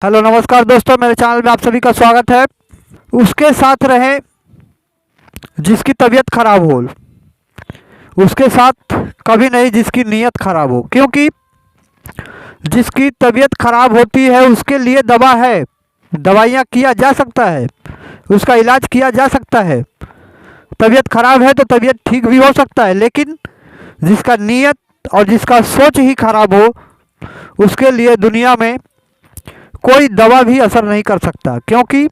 Hello नमस्कार दोस्तों, मेरे चैनल में आप सभी का स्वागत है। उसके साथ रहे जिसकी तबीयत खराब हो, उसके साथ कभी नहीं जिसकी नीयत खराब हो, क्योंकि जिसकी तबीयत खराब होती है उसके लिए दवा है, दवाइयाँ किया जा सकता है, उसका इलाज किया जा सकता है। तबीयत खराब है तो तबीयत ठीक भी हो सकता है, लेकिन जिसका नीयत और जिसका सोच ही खराब हो उसके लिए दुनिया में कोई दवा भी असर नहीं कर सकता, क्योंकि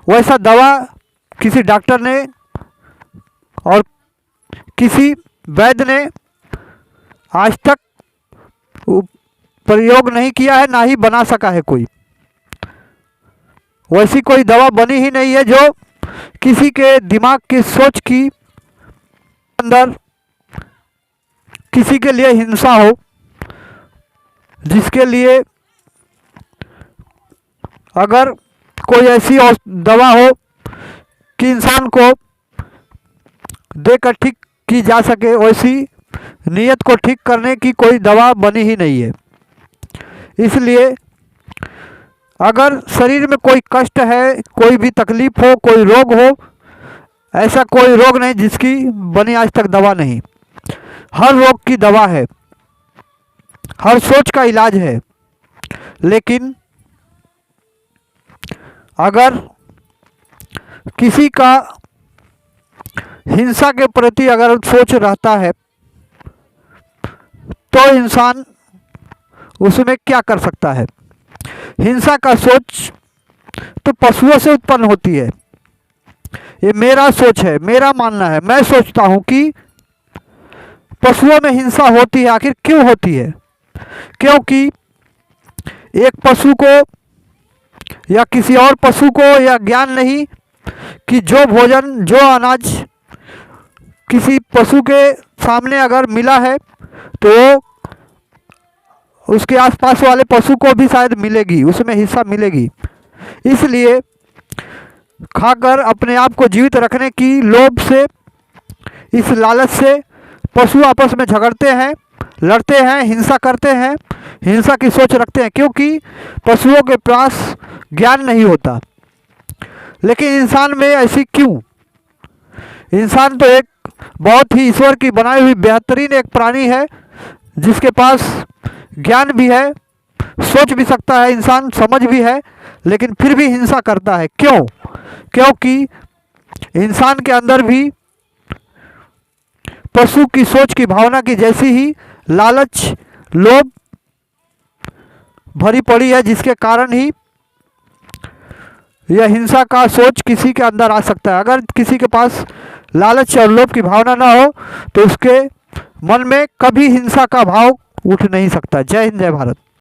वैसा दवा किसी डॉक्टर ने और किसी वैद्य ने आज तक प्रयोग नहीं किया है, ना ही बना सका है कोई। वैसी कोई दवा बनी ही नहीं है जो किसी के दिमाग की सोच की अंदर किसी के लिए हिंसा हो, जिसके लिए अगर कोई ऐसी दवा हो कि इंसान को देकर ठीक की जा सके, वैसी नीयत को ठीक करने की कोई दवा बनी ही नहीं है। इसलिए अगर शरीर में कोई कष्ट है, कोई भी तकलीफ हो, कोई रोग हो, ऐसा कोई रोग नहीं जिसकी बनी आज तक दवा नहीं। हर रोग की दवा है, हर सोच का इलाज है। लेकिन अगर किसी का हिंसा के प्रति अगर सोच रहता है तो इंसान उसमें क्या कर सकता है। हिंसा का सोच तो पशुओं से उत्पन्न होती है। ये मेरा सोच है, मेरा मानना है। मैं सोचता हूँ कि पशुओं में हिंसा होती है। आखिर क्यों होती है? क्योंकि एक पशु को या किसी और पशु को यह ज्ञान नहीं कि जो भोजन, जो अनाज किसी पशु के सामने अगर मिला है तो उसके आसपास वाले पशु को भी शायद मिलेगी, उसमें हिस्सा मिलेगी। इसलिए खाकर अपने आप को जीवित रखने की लोभ से, इस लालच से पशु आपस में झगड़ते हैं, लड़ते हैं, हिंसा करते हैं, हिंसा की सोच रखते हैं, क्योंकि पशुओं के पास ज्ञान नहीं होता। लेकिन इंसान में ऐसी क्यों? इंसान तो एक बहुत ही ईश्वर की बनाई हुई बेहतरीन एक प्राणी है, जिसके पास ज्ञान भी है, सोच भी सकता है, इंसान समझ भी है, लेकिन फिर भी हिंसा करता है। क्यों? क्योंकि इंसान के अंदर भी पशु की सोच की भावना की जैसी ही लालच, लोभ भरी पड़ी है, जिसके कारण ही यह हिंसा का सोच किसी के अंदर आ सकता है। अगर किसी के पास लालच और लोभ की भावना ना हो तो उसके मन में कभी हिंसा का भाव उठ नहीं सकता। जय हिंद, जय भारत।